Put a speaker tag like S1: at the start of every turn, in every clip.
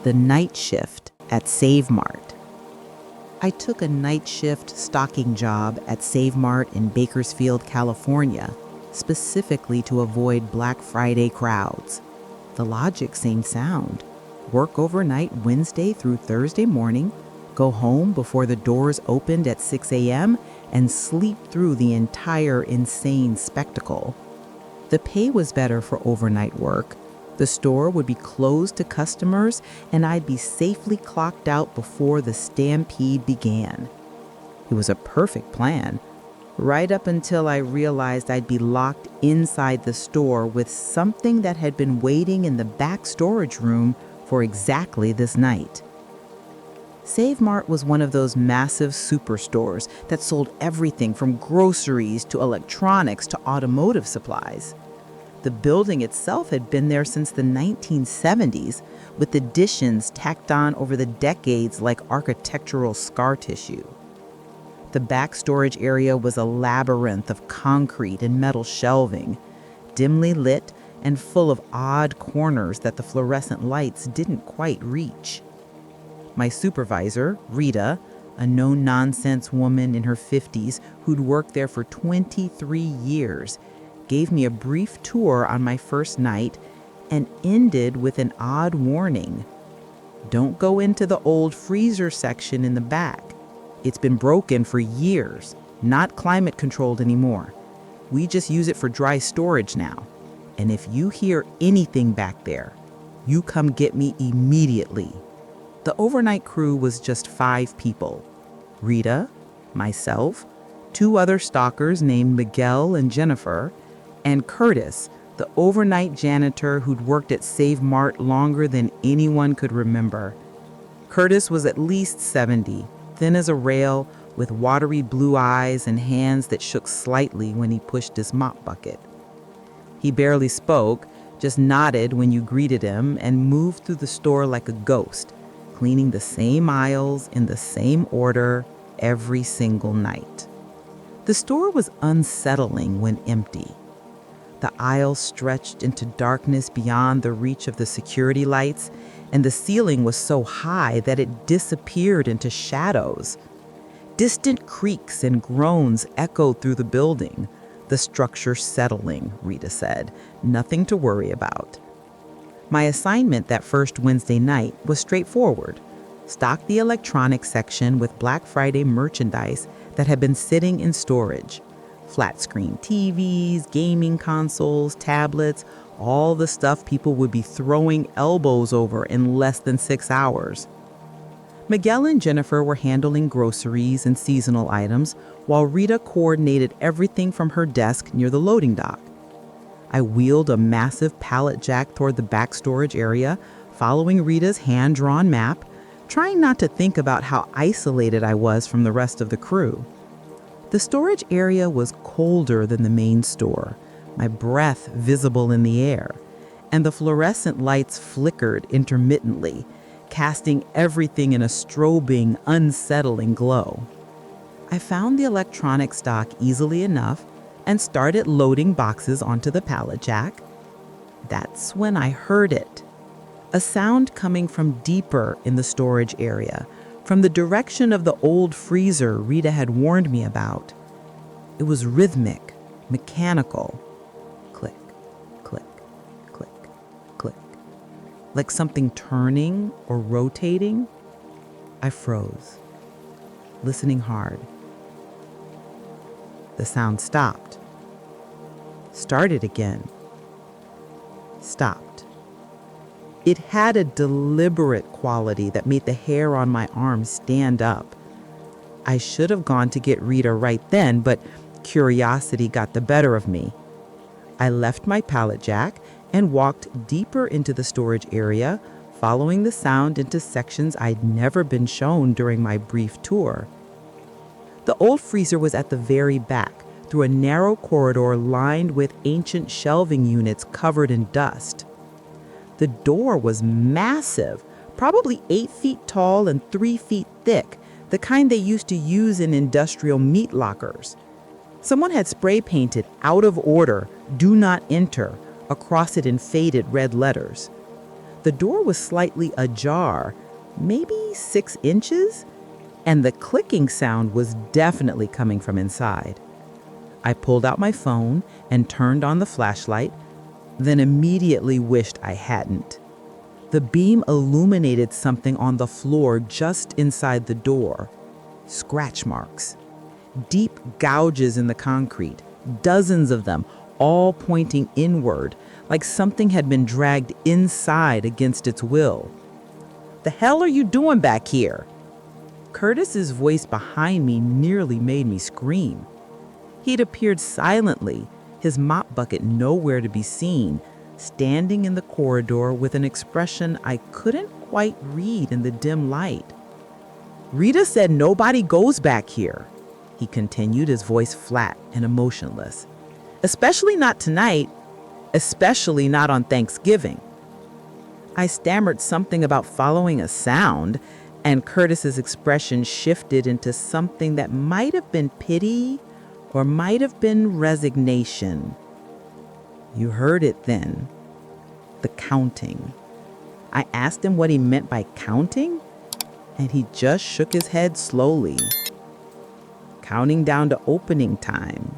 S1: the night shift at Save Mart. I took a night shift stocking job at Save Mart in Bakersfield, California, specifically to avoid Black Friday crowds. The logic seemed sound. Work overnight Wednesday through Thursday morning, go home before the doors opened at 6 a.m., and sleep through the entire insane spectacle. The pay was better for overnight work. The store would be closed to customers, and I'd be safely clocked out before the stampede began. It was a perfect plan, right up until I realized I'd be locked inside the store with something that had been waiting in the back storage room for exactly this night. Save Mart was one of those massive superstores that sold everything from groceries to electronics to automotive supplies. The building itself had been there since the 1970s, with additions tacked on over the decades like architectural scar tissue. The back storage area was a labyrinth of concrete and metal shelving, dimly lit and full of odd corners that the fluorescent lights didn't quite reach. My supervisor, Rita, a no-nonsense woman in her 50s who'd worked there for 23 years, gave me a brief tour on my first night and ended with an odd warning. Don't go into the old freezer section in the back. It's been broken for years, not climate controlled anymore. We just use it for dry storage now. And if you hear anything back there, you come get me immediately. The overnight crew was just 5 people. Rita, myself, 2 other stalkers named Miguel and Jennifer, and Curtis, the overnight janitor who'd worked at Save Mart longer than anyone could remember. Curtis was at least 70, thin as a rail, with watery blue eyes and hands that shook slightly when he pushed his mop bucket. He barely spoke, just nodded when you greeted him, and moved through the store like a ghost, cleaning the same aisles in the same order every single night. The store was unsettling when empty. The aisles stretched into darkness beyond the reach of the security lights, and the ceiling was so high that it disappeared into shadows. Distant creaks and groans echoed through the building, the structure settling, Rita said, nothing to worry about. My assignment that first Wednesday night was straightforward. Stock the electronics section with Black Friday merchandise that had been sitting in storage. Flat-screen TVs, gaming consoles, tablets, all the stuff people would be throwing elbows over in less than 6 hours. Miguel and Jennifer were handling groceries and seasonal items, while Rita coordinated everything from her desk near the loading dock. I wheeled a massive pallet jack toward the back storage area, following Rita's hand-drawn map, trying not to think about how isolated I was from the rest of the crew. The storage area was colder than the main store, my breath visible in the air, and the fluorescent lights flickered intermittently, casting everything in a strobing, unsettling glow. I found the electronic stock easily enough and started loading boxes onto the pallet jack. That's when I heard it. A sound coming from deeper in the storage area, from the direction of the old freezer Rita had warned me about. It was rhythmic, mechanical. Click, click, click, click. Like something turning or rotating. I froze, listening hard. The sound stopped. Started again. Stopped. It had a deliberate quality that made the hair on my arm stand up. I should have gone to get Rita right then, but curiosity got the better of me. I left my pallet jack and walked deeper into the storage area, following the sound into sections I'd never been shown during my brief tour. The old freezer was at the very back, through a narrow corridor lined with ancient shelving units covered in dust. The door was massive, probably 8 feet tall and 3 feet thick, the kind they used to use in industrial meat lockers. Someone had spray painted out of order, "Do not enter," across it in faded red letters. The door was slightly ajar, maybe 6 inches, and the clicking sound was definitely coming from inside. I pulled out my phone and turned on the flashlight, then immediately wished I hadn't. The beam illuminated something on the floor just inside the door. Scratch marks. Deep gouges in the concrete, dozens of them, all pointing inward, like something had been dragged inside against its will. "The hell are you doing back here?" Curtis's voice behind me nearly made me scream. He'd appeared silently, his mop bucket nowhere to be seen, standing in the corridor with an expression I couldn't quite read in the dim light. "Rita said nobody goes back here," he continued, his voice flat and emotionless. "Especially not tonight, especially not on Thanksgiving." I stammered something about following a sound, and Curtis's expression shifted into something that might have been pity or might have been resignation. "You heard it then. The counting." I asked him what he meant by counting, and he just shook his head slowly. "Counting down to opening time.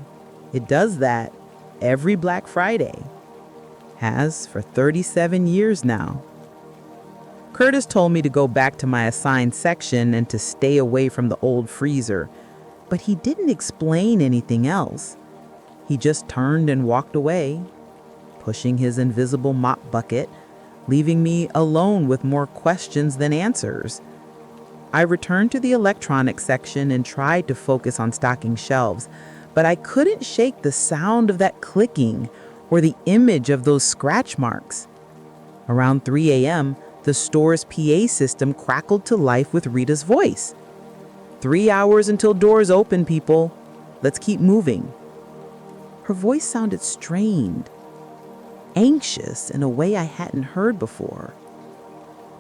S1: It does that every Black Friday. Has for 37 years now." Curtis told me to go back to my assigned section and to stay away from the old freezer, but he didn't explain anything else. He just turned and walked away, pushing his invisible mop bucket, leaving me alone with more questions than answers. I returned to the electronics section and tried to focus on stocking shelves, but I couldn't shake the sound of that clicking or the image of those scratch marks. Around 3 a.m., the store's PA system crackled to life with Rita's voice. "3 hours until doors open, people. Let's keep moving." Her voice sounded strained, anxious in a way I hadn't heard before.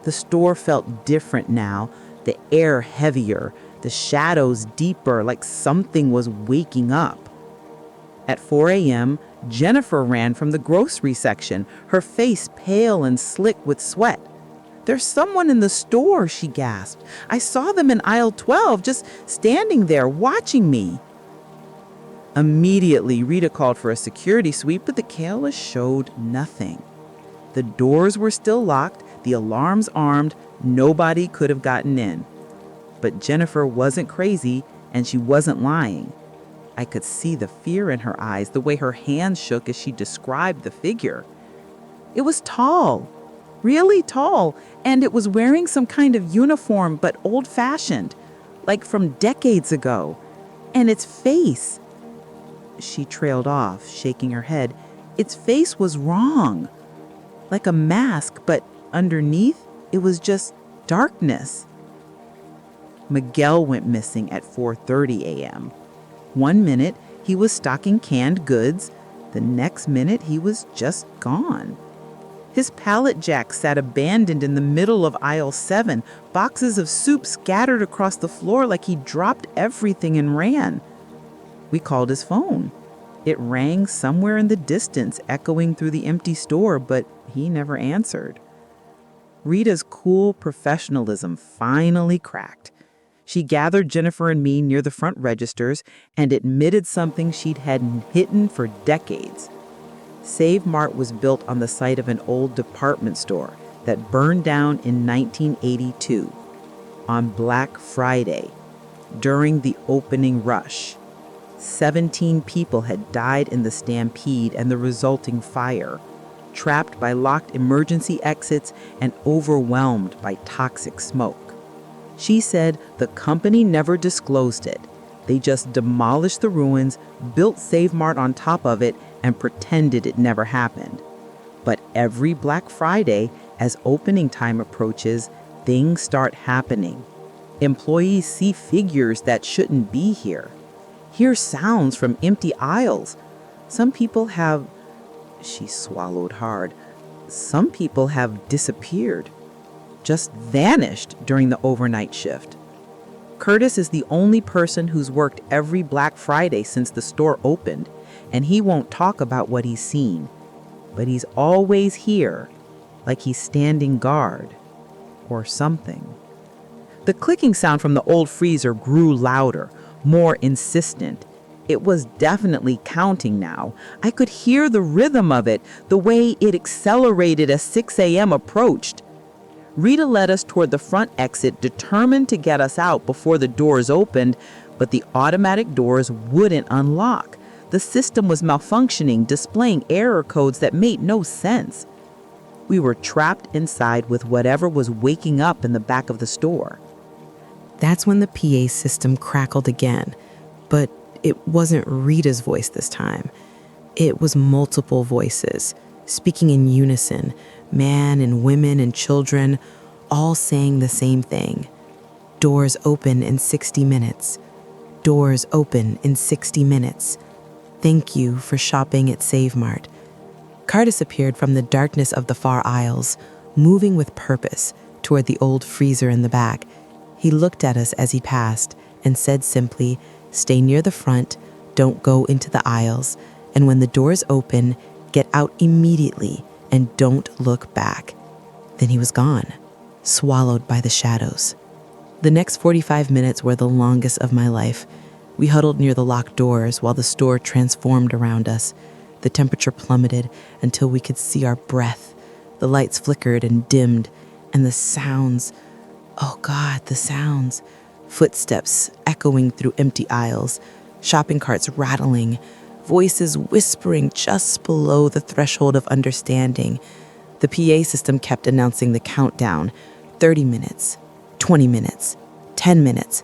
S1: The store felt different now, the air heavier, the shadows deeper, like something was waking up. At 4 a.m., Jennifer ran from the grocery section, her face pale and slick with sweat. "There's someone in the store," she gasped. "I saw them in aisle 12, just standing there, watching me." Immediately, Rita called for a security sweep, but the camera showed nothing. The doors were still locked, the alarms armed, nobody could have gotten in. But Jennifer wasn't crazy, and she wasn't lying. I could see the fear in her eyes, the way her hands shook as she described the figure. It was tall, really tall, and it was wearing some kind of uniform, but old-fashioned, like from decades ago. And its face... She trailed off, shaking her head. Its face was wrong, like a mask, but underneath, it was just darkness. Miguel went missing at 4:30 a.m. One minute, he was stocking canned goods. The next minute, he was just gone. His pallet jack sat abandoned in the middle of aisle 7, boxes of soup scattered across the floor like he dropped everything and ran. We called his phone. It rang somewhere in the distance, echoing through the empty store, but he never answered. Rita's cool professionalism finally cracked. She gathered Jennifer and me near the front registers and admitted something she'd had hidden for decades. Save Mart was built on the site of an old department store that burned down in 1982 on Black Friday during the opening rush. 17 people had died in the stampede and the resulting fire, trapped by locked emergency exits and overwhelmed by toxic smoke. She said the company never disclosed it. They just demolished the ruins, built Save Mart on top of it, and pretended it never happened. But every Black Friday, as opening time approaches, things start happening. Employees see figures that shouldn't be here, hear sounds from empty aisles. Some people have... She swallowed hard. Some people have disappeared, just vanished during the overnight shift. Curtis is the only person who's worked every Black Friday since the store opened, and he won't talk about what he's seen. But he's always here, like he's standing guard or something. The clicking sound from the old freezer grew louder, more insistent. It was definitely counting now. I could hear the rhythm of it, the way it accelerated as 6 a.m. approached. Rita led us toward the front exit, determined to get us out before the doors opened, but the automatic doors wouldn't unlock. The system was malfunctioning, displaying error codes that made no sense. We were trapped inside with whatever was waking up in the back of the store.
S2: That's when the PA system crackled again, but it wasn't Rita's voice this time. It was multiple voices, speaking in unison, man and women and children, all saying the same thing. Doors open in 60 minutes. Doors open in 60 minutes. Thank you for shopping at Save Mart. Curtis appeared from the darkness of the far aisles, moving with purpose toward the old freezer in the back. He looked at us as he passed and said simply, "Stay near the front, don't go into the aisles, and when the doors open, get out immediately and don't look back." Then he was gone, swallowed by the shadows. The next 45 minutes were the longest of my life. We huddled near the locked doors while the store transformed around us. The temperature plummeted until we could see our breath. The lights flickered and dimmed, and the sounds, oh God, the sounds. Footsteps echoing through empty aisles, shopping carts rattling, voices whispering just below the threshold of understanding. The PA system kept announcing the countdown, 30 minutes, 20 minutes, 10 minutes.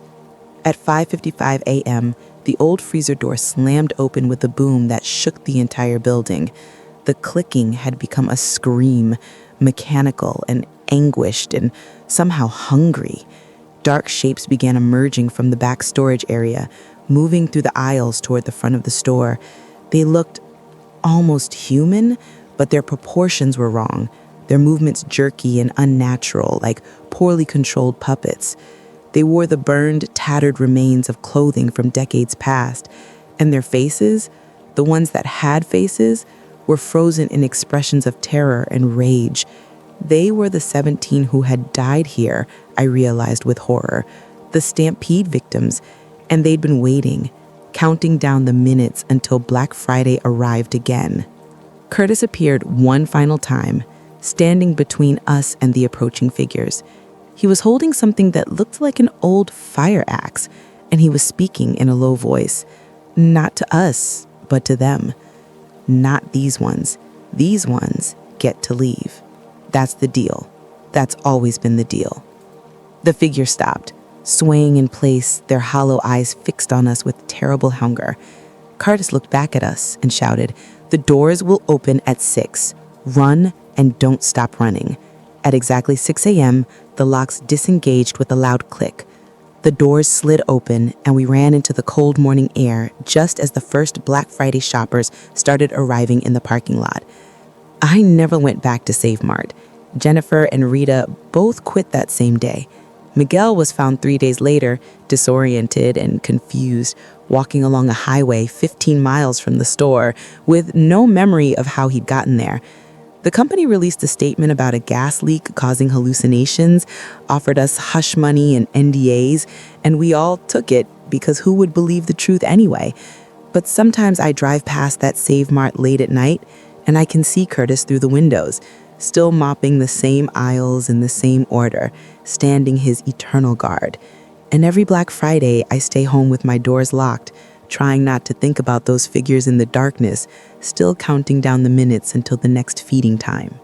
S2: At 5:55 a.m., the old freezer door slammed open with a boom that shook the entire building. The clicking had become a scream, mechanical and anguished and somehow hungry. Dark shapes began emerging from the back storage area, moving through the aisles toward the front of the store. They looked almost human, but their proportions were wrong. Their movements jerky and unnatural, like poorly controlled puppets. They wore the burned, tattered remains of clothing from decades past, and their faces, the ones that had faces, were frozen in expressions of terror and rage. They were the 17 who had died here, I realized with horror, the stampede victims, and they'd been waiting, counting down the minutes until Black Friday arrived again. Curtis appeared one final time, standing between us and the approaching figures. He was holding something that looked like an old fire axe, and he was speaking in a low voice, not to us, but to them. Not these ones. These ones get to leave. That's the deal. That's always been the deal. The figure stopped, swaying in place, their hollow eyes fixed on us with terrible hunger. Curtis looked back at us and shouted, "The doors will open at 6. Run and don't stop running." At exactly 6 a.m., the locks disengaged with a loud click. The doors slid open, and we ran into the cold morning air just as the first Black Friday shoppers started arriving in the parking lot. I never went back to Save Mart. Jennifer and Rita both quit that same day. Miguel was found 3 days later, disoriented and confused, walking along a highway 15 miles from the store with no memory of how he'd gotten there. The company released a statement about a gas leak causing hallucinations, offered us hush money and NDAs, and we all took it because who would believe the truth anyway? But sometimes I drive past that Save Mart late at night, and I can see Curtis through the windows, still mopping the same aisles in the same order, standing his eternal guard. And every Black Friday, I stay home with my doors locked, trying not to think about those figures in the darkness, still counting down the minutes until the next feeding time.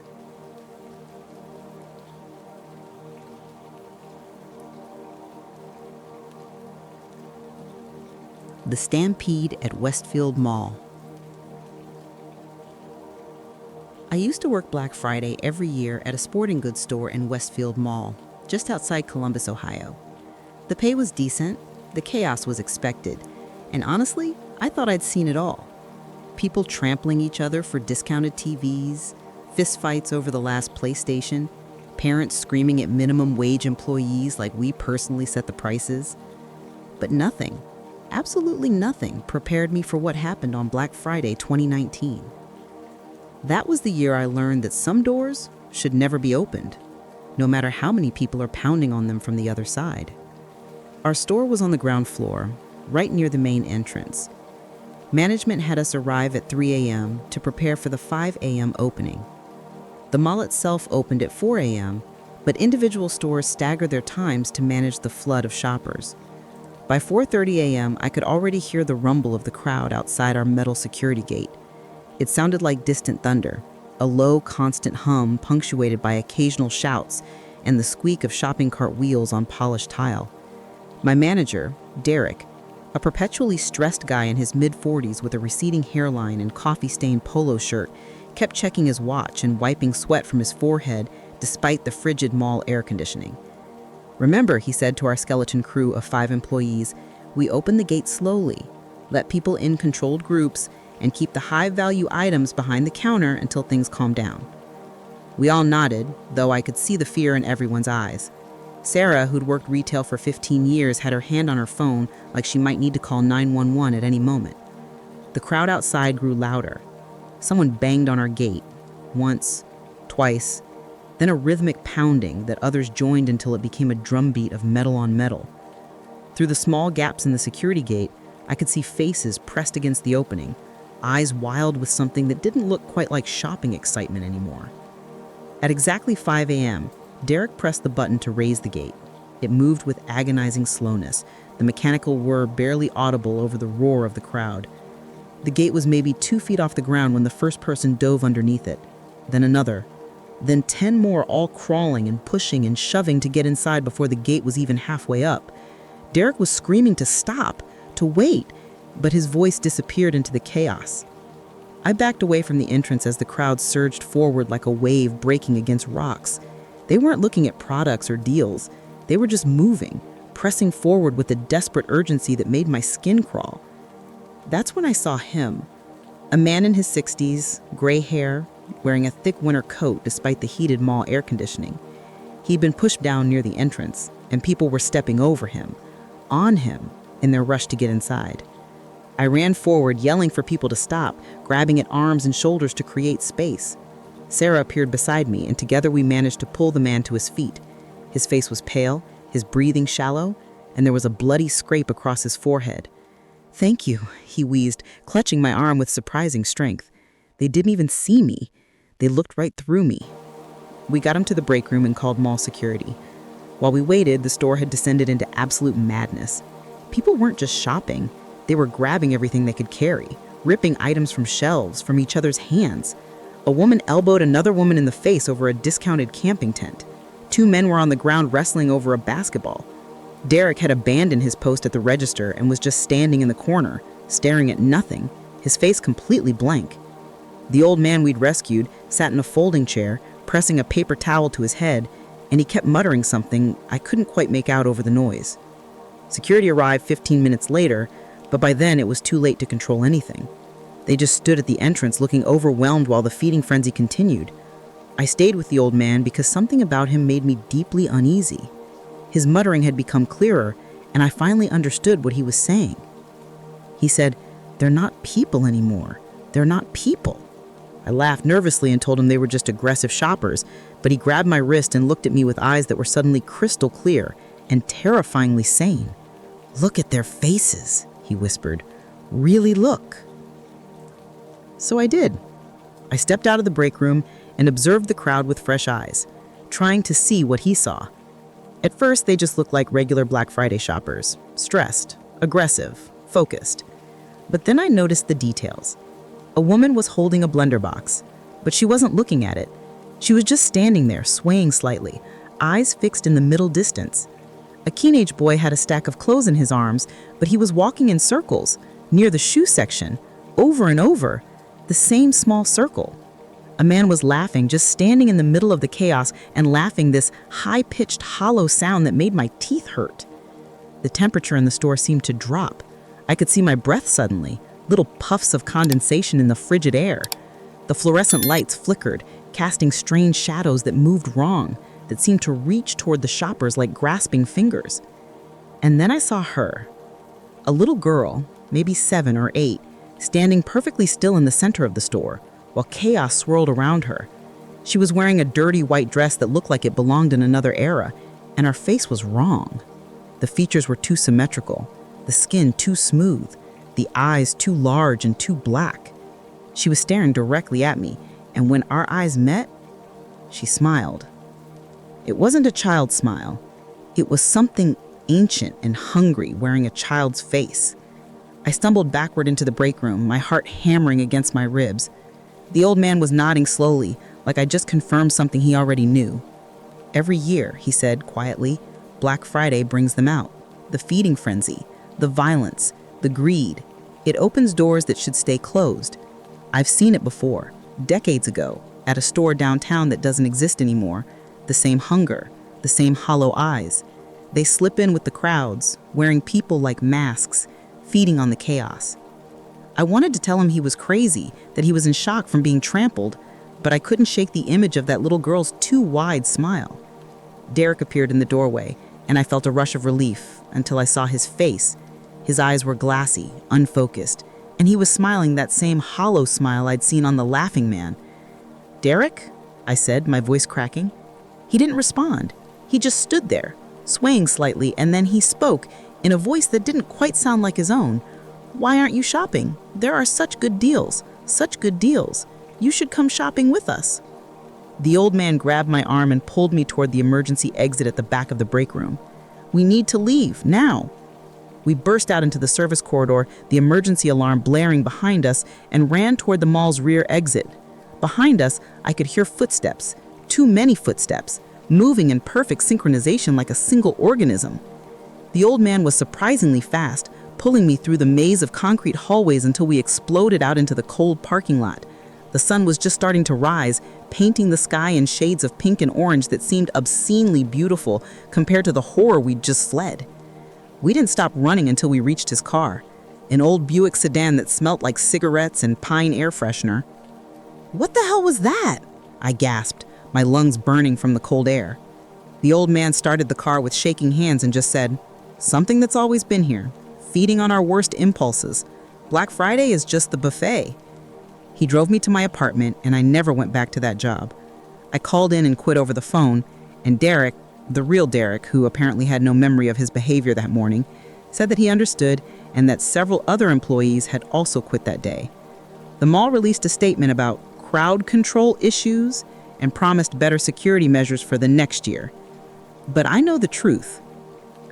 S1: The Stampede at Westfield Mall. I used to work Black Friday every year at a sporting goods store in Westfield Mall, just outside Columbus, Ohio. The pay was decent, the chaos was expected, and honestly, I thought I'd seen it all. People trampling each other for discounted TVs, fistfights over the last PlayStation, parents screaming at minimum wage employees like we personally set the prices. But nothing, absolutely nothing, prepared me for what happened on Black Friday 2019. That was the year I learned that some doors should never be opened, no matter how many people are pounding on them from the other side. Our store was on the ground floor, right near the main entrance. Management had us arrive at 3 a.m. to prepare for the 5 a.m. opening. The mall itself opened at 4 a.m., but individual stores staggered their times to manage the flood of shoppers. By 4:30 a.m., I could already hear the rumble of the crowd outside our metal security gate. It sounded like distant thunder, a low, constant hum punctuated by occasional shouts and the squeak of shopping cart wheels on polished tile. My manager, Derek, a perpetually stressed guy in his mid-40s with a receding hairline and coffee-stained polo shirt, kept checking his watch and wiping sweat from his forehead despite the frigid mall air conditioning. "Remember," he said to our skeleton crew of 5 employees, "we open the gate slowly, let people in controlled groups, and keep the high-value items behind the counter until things calm down." We all nodded, though I could see the fear in everyone's eyes. Sarah, who'd worked retail for 15 years, had her hand on her phone like she might need to call 911 at any moment. The crowd outside grew louder. Someone banged on our gate, once, twice, then a rhythmic pounding that others joined until it became a drumbeat of metal on metal. Through the small gaps in the security gate, I could see faces pressed against the opening, eyes wild with something that didn't look quite like shopping excitement anymore. At exactly 5 a.m., Derek pressed the button to raise the gate. It moved with agonizing slowness, the mechanical whir barely audible over the roar of the crowd. The gate was maybe 2 feet off the ground when the first person dove underneath it, then another, then 10 more, all crawling and pushing and shoving to get inside before the gate was even halfway up. Derek was screaming to stop, to wait, but his voice disappeared into the chaos. I backed away from the entrance as the crowd surged forward like a wave breaking against rocks. They weren't looking at products or deals. They were just moving, pressing forward with a desperate urgency that made my skin crawl. That's when I saw him, a man in his 60s, gray hair, wearing a thick winter coat despite the heated mall air conditioning. He'd been pushed down near the entrance, and people were stepping over him, on him, in their rush to get inside. I ran forward, yelling for people to stop, grabbing at arms and shoulders to create space. Sarah appeared beside me, and together we managed to pull the man to his feet. His face was pale, his breathing shallow, and there was a bloody scrape across his forehead. "Thank you," he wheezed, clutching my arm with surprising strength. They didn't even see me. They looked right through me. We got him to the break room and called mall security. While we waited, the store had descended into absolute madness. People weren't just shopping. They were grabbing everything they could carry, ripping items from shelves, from each other's hands. A woman elbowed another woman in the face over a discounted camping tent. 2 men were on the ground wrestling over a basketball. Derek had abandoned his post at the register and was just standing in the corner, staring at nothing, his face completely blank. The old man we'd rescued sat in a folding chair, pressing a paper towel to his head, and he kept muttering something I couldn't quite make out over the noise. Security arrived 15 minutes later, but by then it was too late to control anything. They just stood at the entrance looking overwhelmed while the feeding frenzy continued. I stayed with the old man because something about him made me deeply uneasy. His muttering had become clearer, and I finally understood what he was saying. He said, "They're not people anymore. They're not people." I laughed nervously and told him they were just aggressive shoppers, but he grabbed my wrist and looked at me with eyes that were suddenly crystal clear and terrifyingly sane. "Look at their faces," he whispered. "Really look." So I did. I stepped out of the break room and observed the crowd with fresh eyes, trying to see what he saw. At first, they just looked like regular Black Friday shoppers, stressed, aggressive, focused. But then I noticed the details. A woman was holding a blender box, but she wasn't looking at it. She was just standing there, swaying slightly, eyes fixed in the middle distance. A teenage boy had a stack of clothes in his arms, but he was walking in circles, near the shoe section, over and over, the same small circle. A man was laughing, just standing in the middle of the chaos and laughing this high-pitched, hollow sound that made my teeth hurt. The temperature in the store seemed to drop. I could see my breath suddenly, little puffs of condensation in the frigid air. The fluorescent lights flickered, casting strange shadows that moved wrong, that seemed to reach toward the shoppers like grasping fingers. And then I saw her, a little girl, maybe 7 or 8, standing perfectly still in the center of the store, while chaos swirled around her. She was wearing a dirty white dress that looked like it belonged in another era, and her face was wrong. The features were too symmetrical, the skin too smooth, the eyes too large and too black. She was staring directly at me, and when our eyes met, she smiled. It wasn't a child's smile. It was something ancient and hungry wearing a child's face. I stumbled backward into the break room, my heart hammering against my ribs. The old man was nodding slowly, like I just confirmed something he already knew. Every year, he said quietly, Black Friday brings them out. The feeding frenzy, the violence, the greed. It opens doors that should stay closed. I've seen it before, decades ago, at a store downtown that doesn't exist anymore. The same hunger, the same hollow eyes. They slip in with the crowds, wearing people like masks, feeding on the chaos. I wanted to tell him he was crazy, that he was in shock from being trampled, but I couldn't shake the image of that little girl's too wide smile. Derek appeared in the doorway, and I felt a rush of relief until I saw his face. His eyes were glassy, unfocused, and he was smiling that same hollow smile I'd seen on the Laughing Man. "Derek?" I said, my voice cracking. He didn't respond. He just stood there, swaying slightly, and then he spoke in a voice that didn't quite sound like his own. "Why aren't you shopping? There are such good deals, such good deals. You should come shopping with us." The old man grabbed my arm and pulled me toward the emergency exit at the back of the break room. "We need to leave, now." We burst out into the service corridor, the emergency alarm blaring behind us, and ran toward the mall's rear exit. Behind us, I could hear footsteps, too many footsteps, moving in perfect synchronization like a single organism. The old man was surprisingly fast, pulling me through the maze of concrete hallways until we exploded out into the cold parking lot. The sun was just starting to rise, painting the sky in shades of pink and orange that seemed obscenely beautiful compared to the horror we'd just fled. We didn't stop running until we reached his car, an old Buick sedan that smelt like cigarettes and pine air freshener. "What the hell was that?" I gasped, my lungs burning from the cold air. The old man started the car with shaking hands and just said, "Something that's always been here, feeding on our worst impulses. Black Friday is just the buffet." He drove me to my apartment, and I never went back to that job. I called in and quit over the phone, and Derek, the real Derek, who apparently had no memory of his behavior that morning, said that he understood and that several other employees had also quit that day. The mall released a statement about crowd control issues and promised better security measures for the next year. But I know the truth.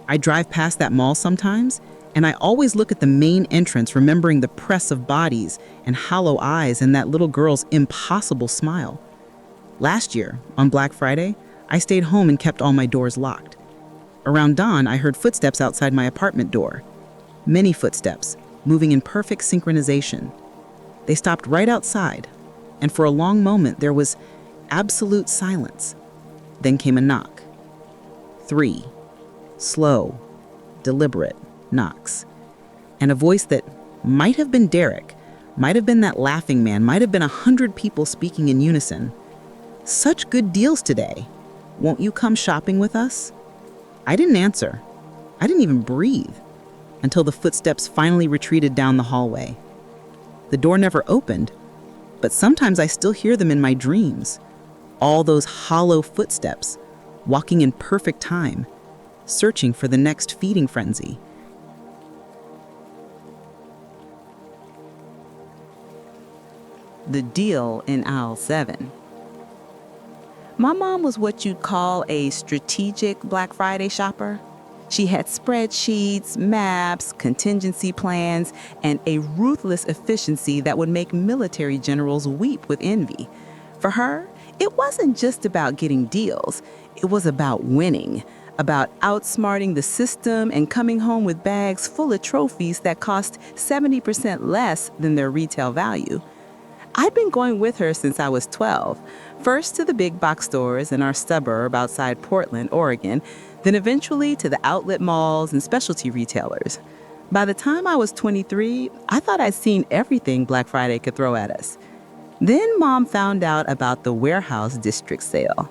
S1: I drive past that mall sometimes, and I always look at the main entrance, remembering the press of bodies and hollow eyes and that little girl's impossible smile. Last year, on Black Friday, I stayed home and kept all my doors locked. Around dawn, I heard footsteps outside my apartment door. Many footsteps, moving in perfect synchronization. They stopped right outside, and for a long moment there was absolute silence. Then came a knock. 3 slow, deliberate knocks. And a voice that might have been Derek, might have been that Laughing Man, might have been 100 people speaking in unison. "Such good deals today. Won't you come shopping with us?" I didn't answer. I didn't even breathe until the footsteps finally retreated down the hallway. The door never opened, but sometimes I still hear them in my dreams. All those hollow footsteps, walking in perfect time, searching for the next feeding frenzy. The deal in aisle 7. My mom was what you'd call a strategic Black Friday shopper. She had spreadsheets, maps, contingency plans, and a ruthless efficiency that would make military generals weep with envy. For her, it wasn't just about getting deals. It was about winning, about outsmarting the system and coming home with bags full of trophies that cost 70% less than their retail value. I'd been going with her since I was 12, first to the big box stores in our suburb outside Portland, Oregon, then eventually to the outlet malls and specialty retailers. By the time I was 23, I thought I'd seen everything Black Friday could throw at us. Then Mom found out about the Warehouse District sale.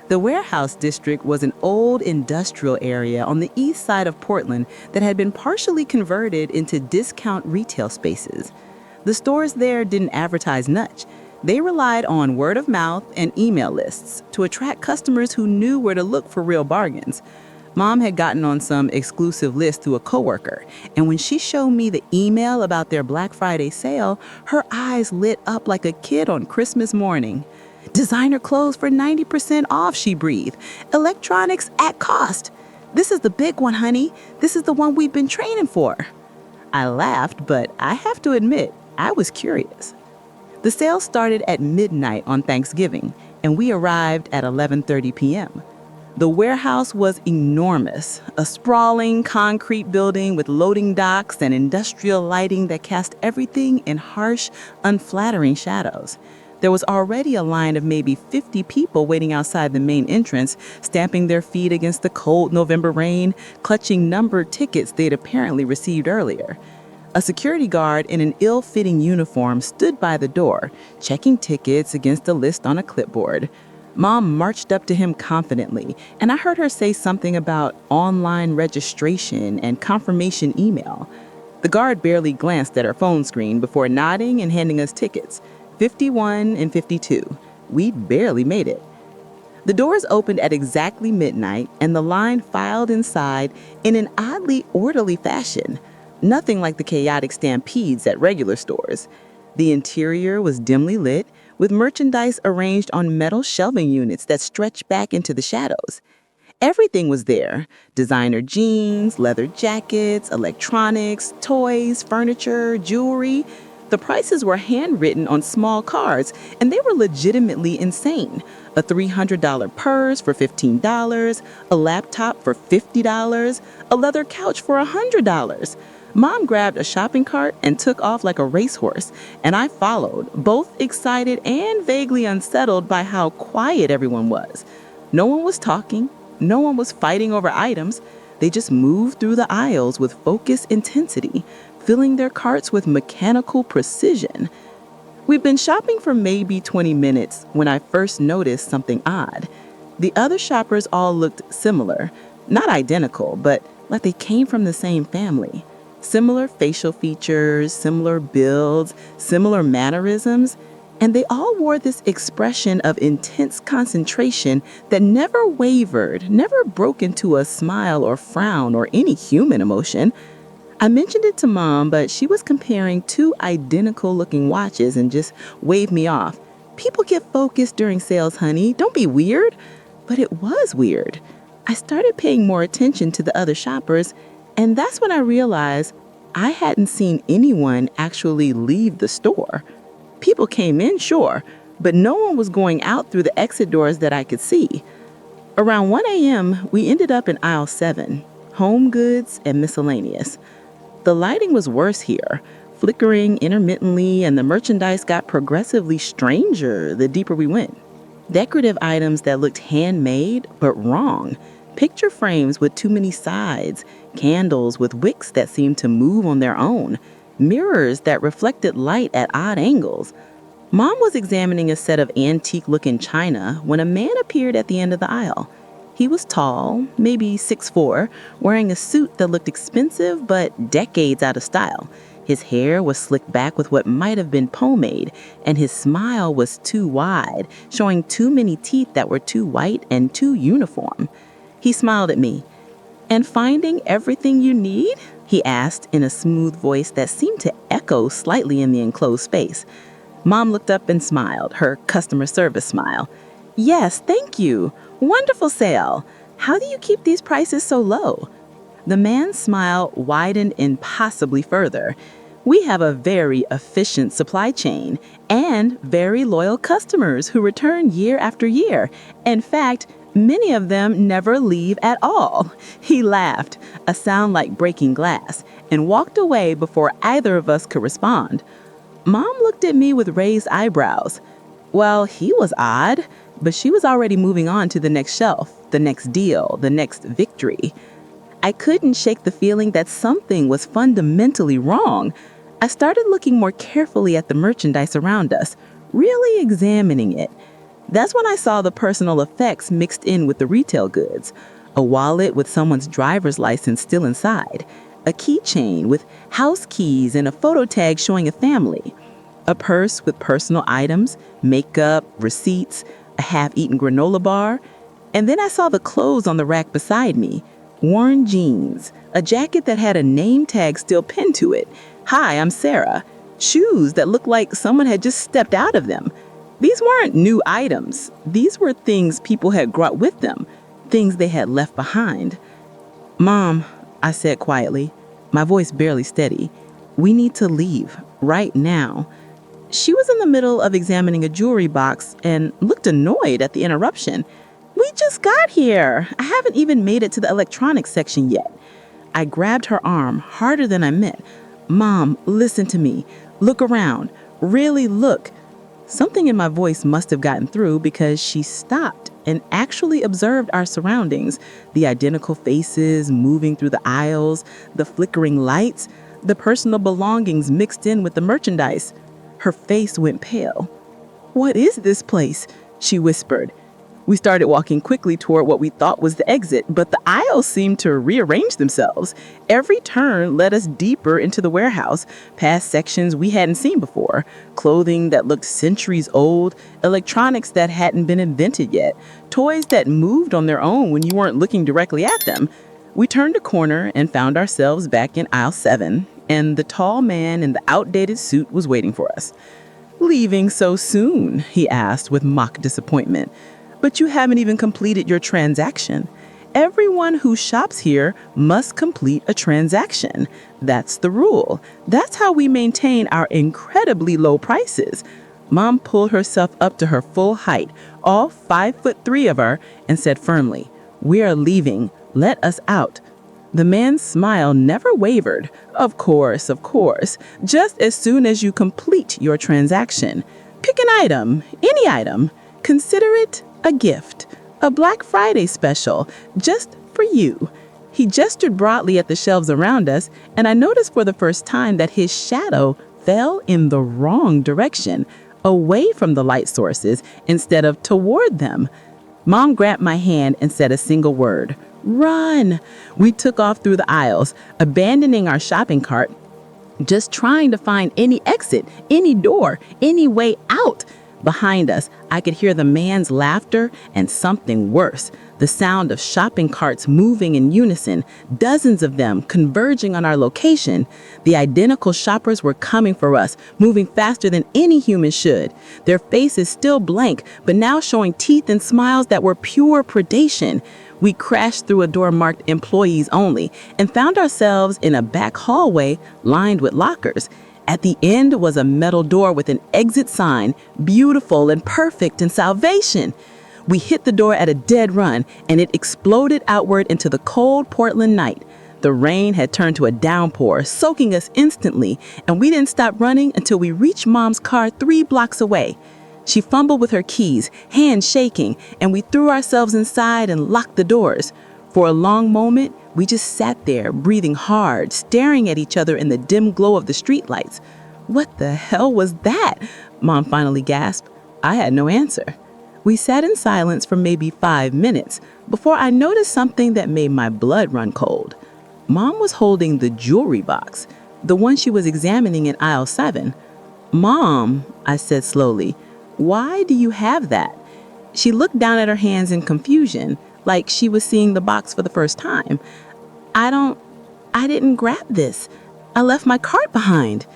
S1: The Warehouse District was an old industrial area on the east side of Portland that had been partially converted into discount retail spaces. The stores there didn't advertise much. They relied on word of mouth and email lists to attract customers who knew where to look for real bargains. Mom had gotten on some exclusive list through a coworker, and when she showed me the email about their Black Friday sale, her eyes lit up like a kid on Christmas morning. Designer clothes for 90% off, she breathed. Electronics at cost. This is the big one, honey. This is the one we've been training for. I laughed, but I have to admit, I was curious. The sale started at midnight on Thanksgiving, and we arrived at 11:30 p.m. The warehouse was enormous, a sprawling concrete building with loading docks and industrial lighting that cast everything in harsh, unflattering shadows. There was already a line of maybe 50 people waiting outside the main entrance, stamping their feet against the cold November rain, clutching numbered tickets they'd apparently received earlier. A security guard in an ill-fitting uniform stood by the door, checking tickets against a list on a clipboard. Mom marched up to him confidently, and I heard her say something about online registration and confirmation email. The guard barely glanced at her phone screen before nodding and handing us tickets, 51 and 52. We'd barely made it. The doors opened at exactly midnight, and the line filed inside in an oddly orderly fashion, nothing like the chaotic stampedes at regular stores. The interior was dimly lit, with merchandise arranged on metal shelving units that stretched back into the shadows. Everything was there: designer jeans, leather jackets, electronics, toys, furniture, jewelry. The prices were handwritten on small cards, and they were legitimately insane. A $300 purse for $15, a laptop for $50, a leather couch for $100. Mom grabbed a shopping cart and took off like a racehorse, and I followed, both excited and vaguely unsettled by how quiet everyone was. No one was talking, no one was fighting over items. They just moved through the aisles with focused intensity, filling their carts with mechanical precision. We'd been shopping for maybe 20 minutes when I first noticed something odd. The other shoppers all looked similar, not identical, but like they came from the same family. Similar facial features, similar builds, similar mannerisms, and they all wore this expression of intense concentration that never wavered, never broke into a smile or frown or any human emotion. I mentioned it to Mom, but she was comparing two identical-looking watches and just waved me off. People get focused during sales, honey. Don't be weird. But it was weird. I started paying more attention to the other shoppers, and that's when I realized I hadn't seen anyone actually leave the store. People came in, sure, but no one was going out through the exit doors that I could see. Around 1 a.m., we ended up in aisle 7, home goods and miscellaneous. The lighting was worse here, flickering intermittently, and the merchandise got progressively stranger the deeper we went. Decorative items that looked handmade, but wrong. Picture frames with too many sides, candles with wicks that seemed to move on their own, mirrors that reflected light at odd angles. Mom was examining a set of antique-looking china when a man appeared at the end of the aisle. He was tall, maybe 6'4", wearing a suit that looked expensive but decades out of style. His hair was slicked back with what might have been pomade, and his smile was too wide, showing too many teeth that were too white and too uniform. He smiled at me. "And finding everything you need?" he asked in a smooth voice that seemed to echo slightly in the enclosed space. Mom looked up and smiled, her customer service smile. "Yes, thank you. Wonderful sale. How do you keep these prices so low?" The man's smile widened impossibly further. "We have a very efficient supply chain and very loyal customers who return year after year. In fact, many of them never leave at all." He laughed, a sound like breaking glass, and walked away before either of us could respond. Mom looked at me with raised eyebrows. Well, he was odd, but she was already moving on to the next shelf, the next deal, the next victory. I couldn't shake the feeling that something was fundamentally wrong. I started looking more carefully at the merchandise around us, really examining it. That's when I saw the personal effects mixed in with the retail goods. A wallet with someone's driver's license still inside. A keychain with house keys and a photo tag showing a family. a purse with personal items, makeup, receipts, a half-eaten granola bar, and then I saw the clothes on the rack beside me. Worn jeans, a jacket that had a name tag still pinned to it. "Hi, I'm Sarah." Shoes that looked like someone had just stepped out of them. These weren't new items. These were things people had brought with them, things they had left behind. "Mom," I said quietly, my voice barely steady, "we need to leave, right now." She was in the middle of examining a jewelry box and looked annoyed at the interruption. "We just got here. I haven't even made it to the electronics section yet." I grabbed her arm harder than I meant. "Mom, listen to me. Look around. Really look." Something in my voice must have gotten through because she stopped and actually observed our surroundings, the identical faces moving through the aisles, the flickering lights, the personal belongings mixed in with the merchandise. Her face went pale. "What is this place?" she whispered. We started walking quickly toward what we thought was the exit, but the aisles seemed to rearrange themselves. Every turn led us deeper into the warehouse, past sections we hadn't seen before, clothing that looked centuries old, electronics that hadn't been invented yet, toys that moved on their own when you weren't looking directly at them. We turned a corner and found ourselves back in aisle 7, and the tall man in the outdated suit was waiting for us. "Leaving so soon?" he asked with mock disappointment. "But you haven't even completed your transaction. Everyone who shops here must complete a transaction. That's the rule. That's how we maintain our incredibly low prices." Mom pulled herself up to her full height, all 5'3" of her, and said firmly, "We are leaving. Let us out." The man's smile never wavered. Of course. Just as soon as you complete your transaction. Pick an item, any item. Consider it a gift, a Black Friday special, just for you." He gestured broadly at the shelves around us, and I noticed for the first time that his shadow fell in the wrong direction, away from the light sources instead of toward them. Mom grabbed my hand and said a single word, "Run!" We took off through the aisles, abandoning our shopping cart, just trying to find any exit, any door, any way out. Behind us, I could hear the man's laughter and something worse, the sound of shopping carts moving in unison, dozens of them converging on our location. The identical shoppers were coming for us, moving faster than any human should. Their faces still blank, but now showing teeth and smiles that were pure predation. We crashed through a door marked "Employees Only" and found ourselves in a back hallway lined with lockers. At the end was a metal door with an exit sign, beautiful and perfect and salvation. We hit the door at a dead run, and it exploded outward into the cold Portland night. The rain had turned to a downpour, soaking us instantly, and we didn't stop running until we reached Mom's car 3 blocks away. She fumbled with her keys, hands shaking, and we threw ourselves inside and locked the doors. For a long moment, we just sat there, breathing hard, staring at each other in the dim glow of the streetlights. "What the hell was that?" Mom finally gasped. I had no answer. We sat in silence for maybe 5 minutes before I noticed something that made my blood run cold. Mom was holding the jewelry box, the one she was examining in aisle 7. "Mom," I said slowly, "why do you have that?" She looked down at her hands in confusion, like she was seeing the box for the first time. I didn't grab this. I left my cart behind."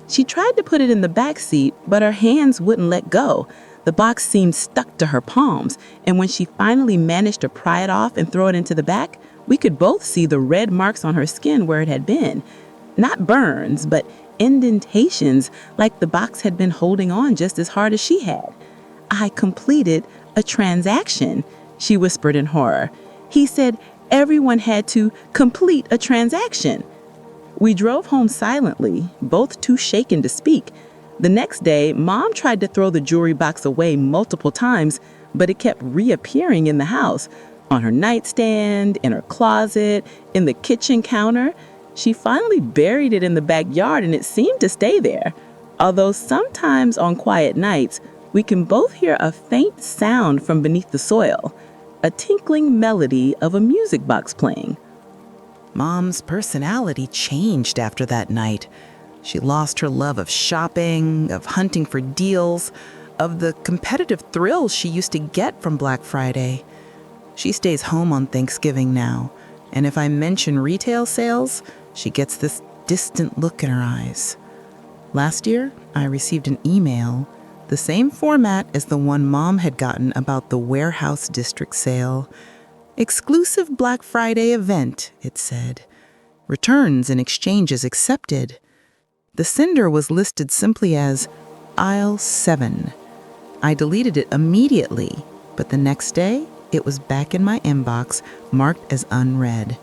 S1: She tried to put it in the back seat, but her hands wouldn't let go. The box seemed stuck to her palms, and when she finally managed to pry it off and throw it into the back, we could both see the red marks on her skin where it had been. Not burns, but indentations, like the box had been holding on just as hard as she had. "I completed a transaction," she whispered in horror. "He said everyone had to complete a transaction." We drove home silently, both too shaken to speak. The next day, Mom tried to throw the jewelry box away multiple times, but it kept reappearing in the house, on her nightstand, in her closet, in the kitchen counter. She finally buried it in the backyard, and it seemed to stay there. Although sometimes on quiet nights, we can both hear a faint sound from beneath the soil, a tinkling melody of a music box playing.
S3: Mom's personality changed after that night.
S1: She lost her love of shopping, of hunting for deals, of the competitive thrills she used to get from Black Friday. She stays home on Thanksgiving now, and if I mention retail sales, she gets this distant look in her eyes. Last year, I received an email, the same format as the one Mom had gotten about the warehouse district sale. Exclusive Black Friday event, it said. Returns and exchanges accepted. The sender was listed simply as Aisle 7. I deleted it immediately, but the next day, it was back in my inbox, marked as unread.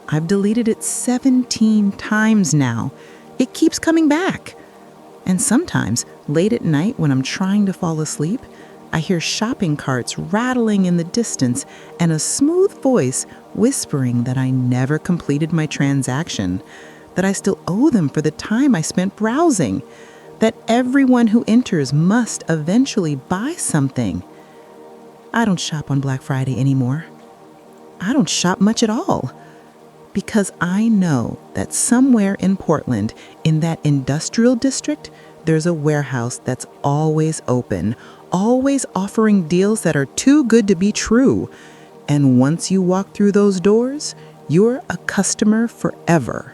S1: I've deleted it 17 times now. It keeps coming back. And sometimes, late at night when I'm trying to fall asleep, I hear shopping carts rattling in the distance and a smooth voice whispering that I never completed my transaction, that I still owe them for the time I spent browsing, that everyone who enters must eventually buy something. I don't shop on Black Friday anymore. I don't shop much at all. Because I know that somewhere in Portland, in that industrial district, there's a warehouse that's always open, always offering deals that are too good to be true. And once you walk through those doors, you're a customer forever.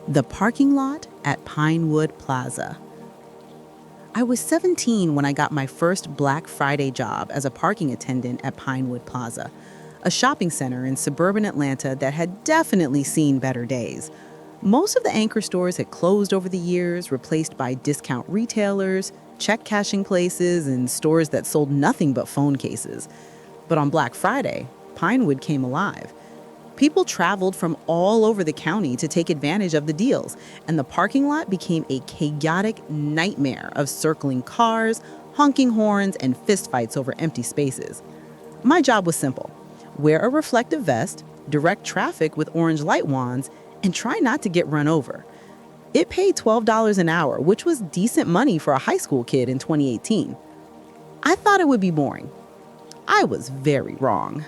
S1: The parking lot at Pinewood Plaza. I was 17 when I got my first Black Friday job as a parking attendant at Pinewood Plaza, a shopping center in suburban Atlanta that had definitely seen better days. Most of the anchor stores had closed over the years, replaced by discount retailers, check cashing places, and stores that sold nothing but phone cases. But on Black Friday, Pinewood came alive. People traveled from all over the county to take advantage of the deals, and the parking lot became a chaotic nightmare of circling cars, honking horns, and fistfights over empty spaces. My job was simple: wear a reflective vest, direct traffic with orange light wands, and try not to get run over. It paid $12 an hour, which was decent money for a high school kid in 2018. I thought it would be boring. I was very wrong.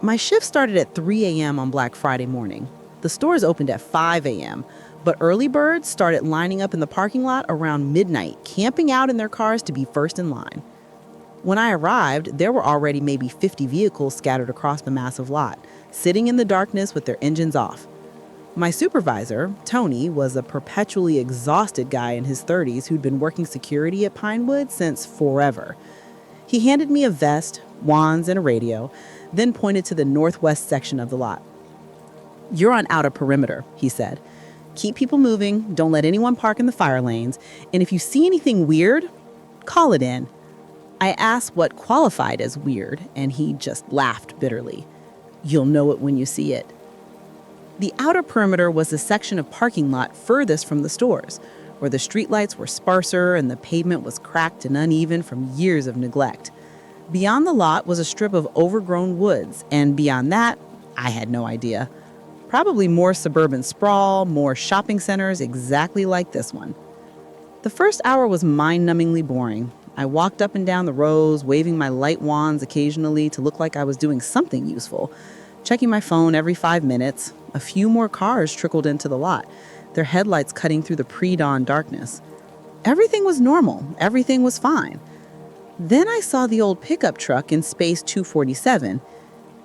S1: My shift started at 3 a.m. on Black Friday morning. The stores opened at 5 a.m., but early birds started lining up in the parking lot around midnight, camping out in their cars to be first in line. When I arrived, there were already maybe 50 vehicles scattered across the massive lot, sitting in the darkness with their engines off. My supervisor, Tony, was a perpetually exhausted guy in his 30s who'd been working security at Pinewood since forever. He handed me a vest, wands, and a radio, then pointed to the northwest section of the lot. "You're on outer perimeter," he said. "Keep people moving, don't let anyone park in the fire lanes, and if you see anything weird, call it in." I asked what qualified as weird, and he just laughed bitterly. "You'll know it when you see it." The outer perimeter was the section of parking lot furthest from the stores, where the streetlights were sparser and the pavement was cracked and uneven from years of neglect. Beyond the lot was a strip of overgrown woods, and beyond that, I had no idea. Probably more suburban sprawl, more shopping centers exactly like this one. The first hour was mind-numbingly boring. I walked up and down the rows, waving my light wands occasionally to look like I was doing something useful, checking my phone every 5 minutes. A few more cars trickled into the lot, their headlights cutting through the pre-dawn darkness. Everything was normal. Everything was fine. Then I saw the old pickup truck in space 247.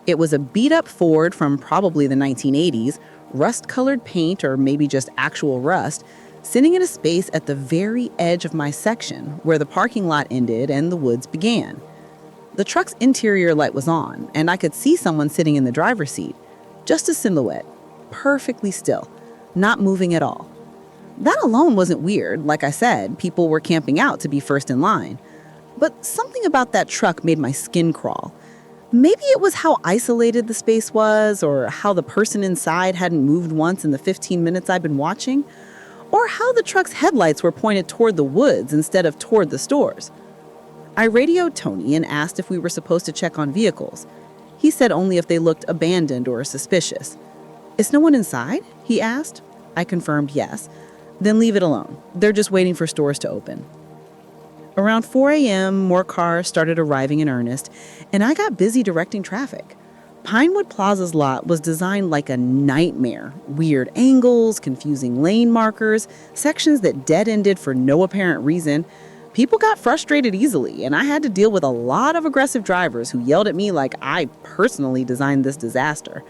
S1: It was a beat-up Ford from probably the 1980s, rust-colored paint or maybe just actual rust, sitting in a space at the very edge of my section, where the parking lot ended and the woods began. The truck's interior light was on, and I could see someone sitting in the driver's seat, just a silhouette, perfectly still, not moving at all. That alone wasn't weird. Like I said, people were camping out to be first in line. But something about that truck made my skin crawl. Maybe it was how isolated the space was, or how the person inside hadn't moved once in the 15 minutes I'd been watching, or how the truck's headlights were pointed toward the woods instead of toward the stores. I radioed Tony and asked if we were supposed to check on vehicles. He said only if they looked abandoned or suspicious. "Is no one inside?" he asked. I confirmed yes. "Then leave it alone. They're just waiting for stores to open." Around 4 a.m., more cars started arriving in earnest, and I got busy directing traffic. Pinewood Plaza's lot was designed like a nightmare. Weird angles, confusing lane markers, sections that dead-ended for no apparent reason. People got frustrated easily, and I had to deal with a lot of aggressive drivers who yelled at me like I personally designed this disaster.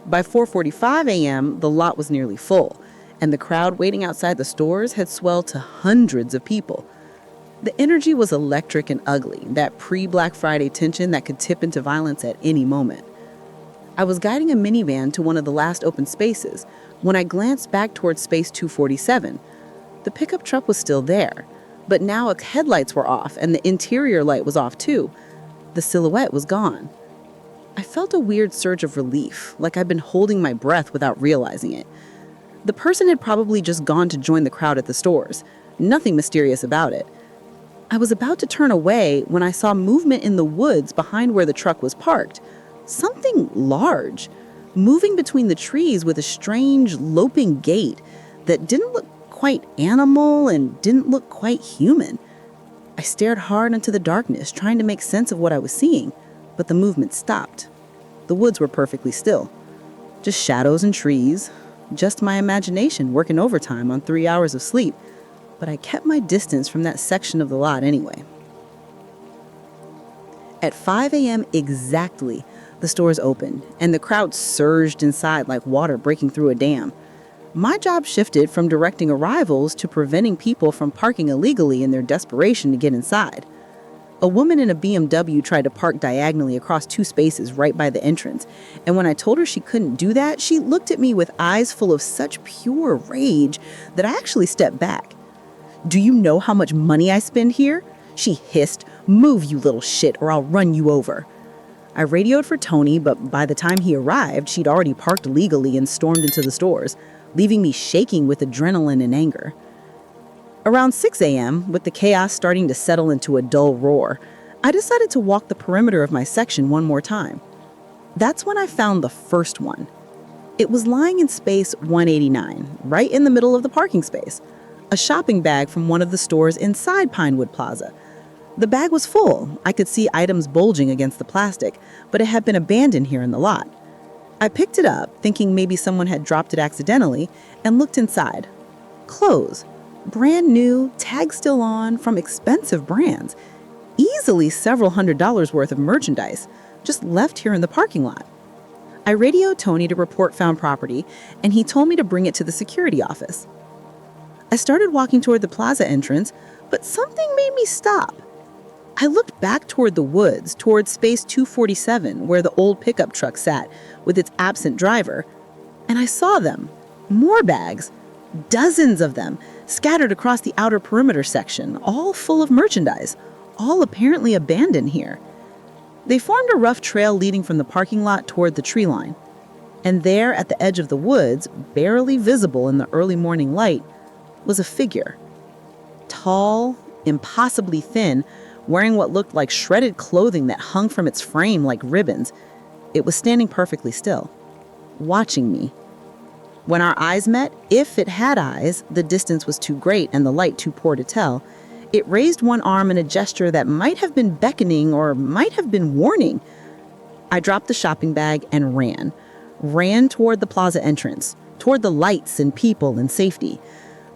S1: By 4:45 a.m., the lot was nearly full, and the crowd waiting outside the stores had swelled to hundreds of people. The energy was electric and ugly, that pre-Black Friday tension that could tip into violence at any moment. I was guiding a minivan to one of the last open spaces when I glanced back towards space 247. The pickup truck was still there, but now its headlights were off and the interior light was off too. The silhouette was gone. I felt a weird surge of relief, like I'd been holding my breath without realizing it. The person had probably just gone to join the crowd at the stores. Nothing mysterious about it. I was about to turn away when I saw movement in the woods behind where the truck was parked. Something large, moving between the trees with a strange, loping gait that didn't look quite animal and didn't look quite human. I stared hard into the darkness, trying to make sense of what I was seeing, but the movement stopped. The woods were perfectly still. Just shadows and trees, just my imagination working overtime on 3 hours of sleep, but I kept my distance from that section of the lot anyway. At 5 a.m. exactly, the stores opened, and the crowd surged inside like water breaking through a dam. My job shifted from directing arrivals to preventing people from parking illegally in their desperation to get inside. A woman in a BMW tried to park diagonally across 2 spaces right by the entrance, and when I told her she couldn't do that, she looked at me with eyes full of such pure rage that I actually stepped back. "Do you know how much money I spend here?" she hissed. "Move, you little shit, or I'll run you over." I radioed for Tony, but by the time he arrived, she'd already parked legally and stormed into the stores, leaving me shaking with adrenaline and anger. Around 6 a.m., with the chaos starting to settle into a dull roar, I decided to walk the perimeter of my section one more time. That's when I found the first one. It was lying in space 189, right in the middle of the parking space, a shopping bag from one of the stores inside Pinewood Plaza. The bag was full. I could see items bulging against the plastic, but it had been abandoned here in the lot. I picked it up, thinking maybe someone had dropped it accidentally, and looked inside. Clothes. Brand new, tag still on, from expensive brands. Easily several $100s worth of merchandise, just left here in the parking lot. I radioed Tony to report found property, and he told me to bring it to the security office. I started walking toward the plaza entrance, but something made me stop. I looked back toward the woods, toward space 247, where the old pickup truck sat with its absent driver, and I saw them. More bags. Dozens of them, scattered across the outer perimeter section, all full of merchandise, all apparently abandoned here. They formed a rough trail leading from the parking lot toward the tree line. And there, at the edge of the woods, barely visible in the early morning light, was a figure. Tall, impossibly thin, wearing what looked like shredded clothing that hung from its frame like ribbons. It was standing perfectly still, watching me. When our eyes met, if it had eyes, the distance was too great and the light too poor to tell. It raised one arm in a gesture that might have been beckoning or might have been warning. I dropped the shopping bag and ran toward the plaza entrance, toward the lights and people and safety.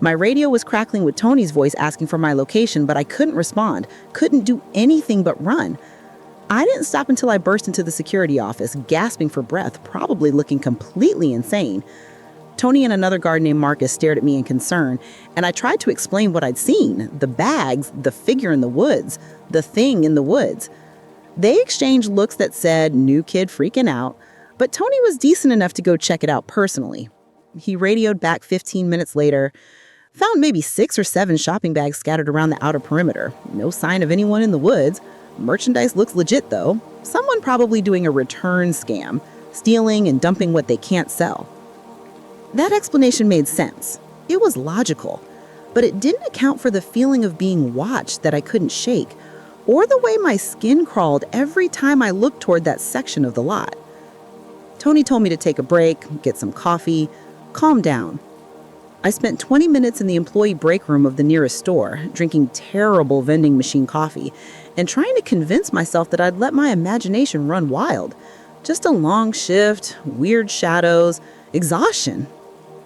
S1: My radio was crackling with Tony's voice asking for my location, but I couldn't respond, couldn't do anything but run. I didn't stop until I burst into the security office, gasping for breath, probably looking completely insane. Tony and another guard named Marcus stared at me in concern, and I tried to explain what I'd seen, the bags, the figure in the woods, the thing in the woods. They exchanged looks that said, "New kid freaking out," but Tony was decent enough to go check it out personally. He radioed back 15 minutes later, found maybe 6 or 7 shopping bags scattered around the outer perimeter. No sign of anyone in the woods. Merchandise looks legit, though. Someone probably doing a return scam, stealing and dumping what they can't sell. That explanation made sense. It was logical, but it didn't account for the feeling of being watched that I couldn't shake, or the way my skin crawled every time I looked toward that section of the lot. Tony told me to take a break, get some coffee, calm down. I spent 20 minutes in the employee break room of the nearest store, drinking terrible vending machine coffee and trying to convince myself that I'd let my imagination run wild. Just a long shift, weird shadows, exhaustion.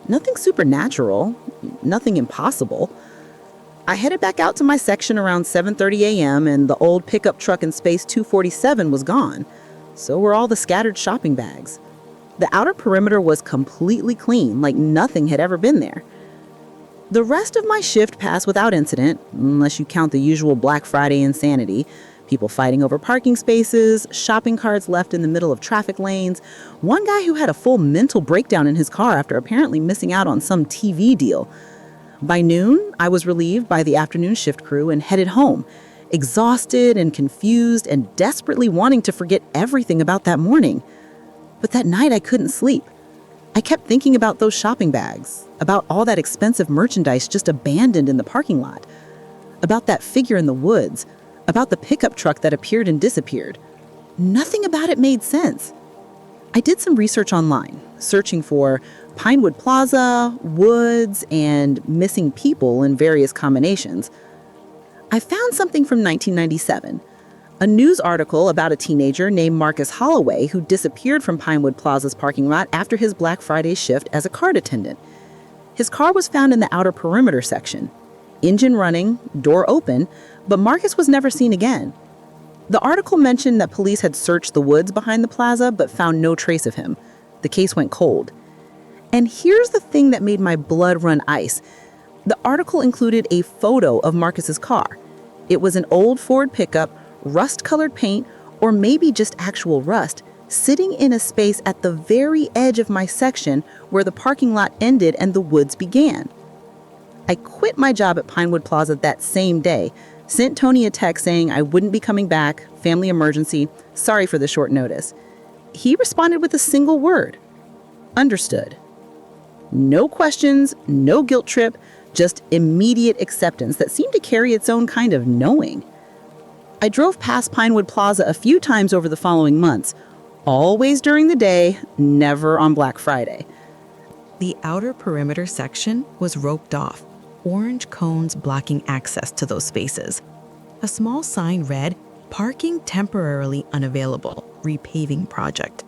S1: Nothing supernatural, nothing impossible. I headed back out to my section around 7:30 a.m. and the old pickup truck in space 247 was gone. So were all the scattered shopping bags. The outer perimeter was completely clean, like nothing had ever been there. The rest of my shift passed without incident, unless you count the usual Black Friday insanity. People fighting over parking spaces, shopping carts left in the middle of traffic lanes, one guy who had a full mental breakdown in his car after apparently missing out on some TV deal. By noon, I was relieved by the afternoon shift crew and headed home, exhausted and confused and desperately wanting to forget everything about that morning. But that night I couldn't sleep. I kept thinking about those shopping bags, about all that expensive merchandise just abandoned in the parking lot, about that figure in the woods, about the pickup truck that appeared and disappeared. Nothing about it made sense. I did some research online, searching for Pinewood Plaza, woods, and missing people in various combinations. I found something from 1997. A news article about a teenager named Marcus Holloway who disappeared from Pinewood Plaza's parking lot after his Black Friday shift as a cart attendant. His car was found in the outer perimeter section. Engine running, door open, but Marcus was never seen again. The article mentioned that police had searched the woods behind the plaza but found no trace of him. The case went cold. And here's the thing that made my blood run ice. The article included a photo of Marcus's car. It was an old Ford pickup, rust-colored paint, or maybe just actual rust, sitting in a space at the very edge of my section where the parking lot ended and the woods began. I quit my job at Pinewood Plaza that same day, sent Tony a text saying I wouldn't be coming back, family emergency, sorry for the short notice. He responded with a single word: understood. No questions, no guilt trip, just immediate acceptance that seemed to carry its own kind of knowing. I drove past Pinewood Plaza a few times over the following months, always during the day, never on Black Friday.
S2: The outer perimeter section was roped off, orange cones blocking access to those spaces. A small sign read, "Parking temporarily unavailable, repaving project."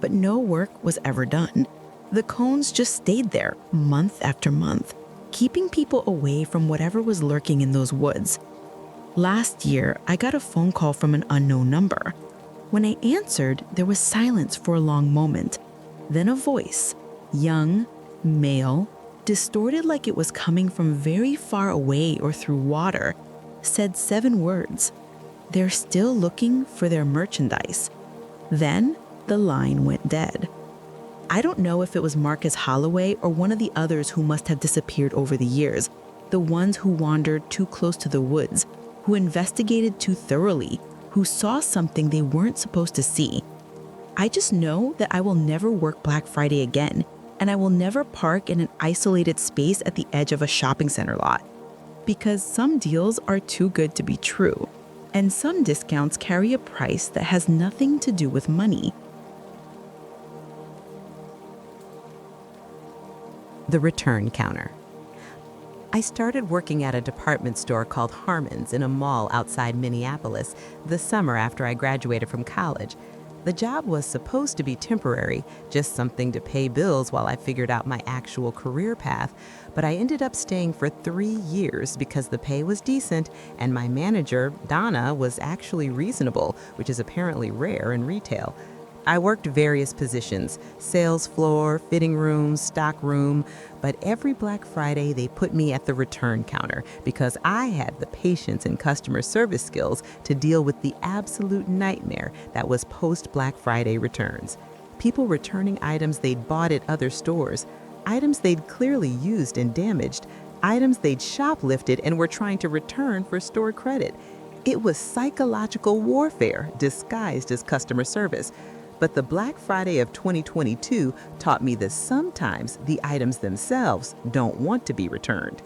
S2: But no work was ever done. The cones just stayed there month after month, keeping people away from whatever was lurking in those woods. Last year, I got a phone call from an unknown number. When I answered, there was silence for a long moment. Then a voice, young, male, distorted like it was coming from very far away or through water, said 7 words. "They're still looking for their merchandise." Then the line went dead. I don't know if it was Marcus Holloway or one of the others who must have disappeared over the years, the ones who wandered too close to the woods, who investigated too thoroughly, who saw something they weren't supposed to see. I just know that I will never work Black Friday again, and I will never park in an isolated space at the edge of a shopping center lot. Because some deals are too good to be true, and some discounts carry a price that has nothing to do with money.
S1: The return counter. I started working at a department store called Harmon's in a mall outside Minneapolis the summer after I graduated from college. The job was supposed to be temporary, just something to pay bills while I figured out my actual career path, but I ended up staying for 3 years because the pay was decent and my manager, Donna, was actually reasonable, which is apparently rare in retail. I worked various positions, sales floor, fitting room, stock room, but every Black Friday they put me at the return counter because I had the patience and customer service skills to deal with the absolute nightmare that was post-Black Friday returns. People returning items they'd bought at other stores, items they'd clearly used and damaged, items they'd shoplifted and were trying to return for store credit. It was psychological warfare disguised as customer service. But the Black Friday of 2022 taught me that sometimes the items themselves don't want to be returned.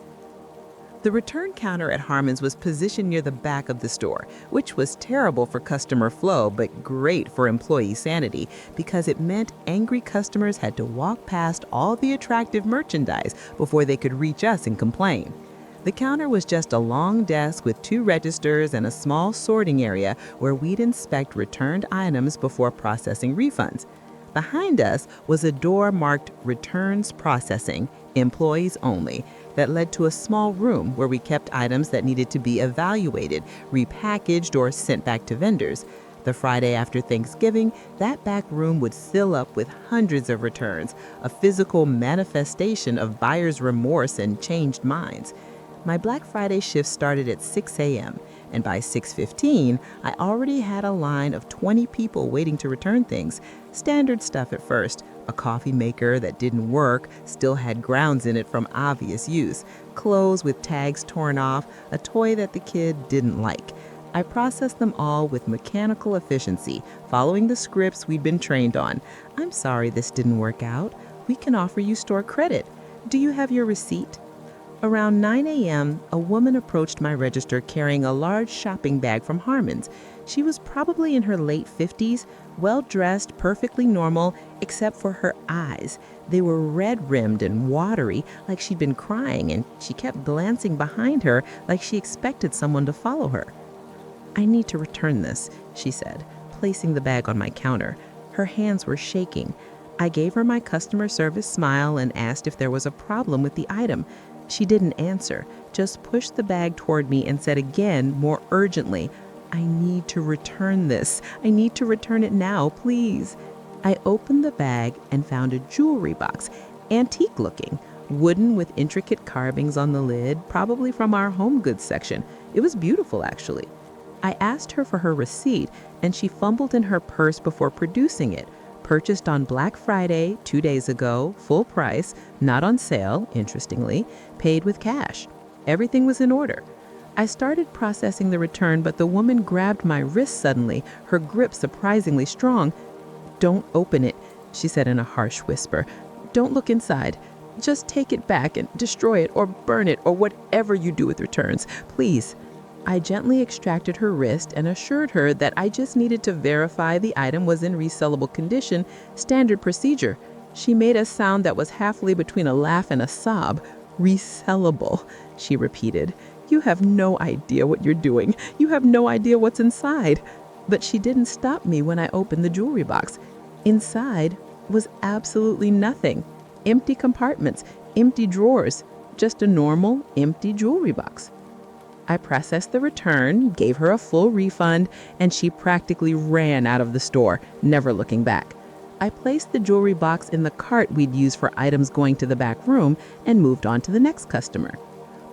S1: The return counter at Harmon's was positioned near the back of the store, which was terrible for customer flow but great for employee sanity because it meant angry customers had to walk past all the attractive merchandise before they could reach us and complain. The counter was just a long desk with 2 registers and a small sorting area where we'd inspect returned items before processing refunds. Behind us was a door marked Returns Processing, Employees Only, that led to a small room where we kept items that needed to be evaluated, repackaged, or sent back to vendors. The Friday after Thanksgiving, that back room would fill up with hundreds of returns, a physical manifestation of buyers' remorse and changed minds. My Black Friday shift started at 6 a.m., and by 6:15, I already had a line of 20 people waiting to return things. Standard stuff at first. A coffee maker that didn't work, still had grounds in it from obvious use, clothes with tags torn off, a toy that the kid didn't like. I processed them all with mechanical efficiency, following the scripts we'd been trained on. "I'm sorry this didn't work out. We can offer you store credit. Do you have your receipt?" Around 9 a.m., a woman approached my register carrying a large shopping bag from Harmon's. She was probably in her late 50s, well-dressed, perfectly normal, except for her eyes. They were red-rimmed and watery, like she'd been crying, and she kept glancing behind her like she expected someone to follow her. "I need to return this," she said, placing the bag on my counter. Her hands were shaking. I gave her my customer service smile and asked if there was a problem with the item. She didn't answer, just pushed the bag toward me and said again, more urgently, "I need to return this. I need to return it now, please." I opened the bag and found a jewelry box, antique looking, wooden with intricate carvings on the lid, probably from our home goods section. It was beautiful, actually. I asked her for her receipt, and she fumbled in her purse before producing it. Purchased on Black Friday 2 days ago, full price, not on sale, interestingly, paid with cash. Everything was in order. I started processing the return, but the woman grabbed my wrist suddenly, her grip surprisingly strong. "Don't open it," she said in a harsh whisper. "Don't look inside. Just take it back and destroy it or burn it or whatever you do with returns, please." I gently extracted her wrist and assured her that I just needed to verify the item was in resellable condition, standard procedure. She made a sound that was halfway between a laugh and a sob. "Resellable," she repeated. "You have no idea what you're doing. You have no idea what's inside." But she didn't stop me when I opened the jewelry box. Inside was absolutely nothing. Empty compartments, empty drawers, just a normal, empty jewelry box. I processed the return, gave her a full refund, and she practically ran out of the store, never looking back. I placed the jewelry box in the cart we'd use for items going to the back room and moved on to the next customer.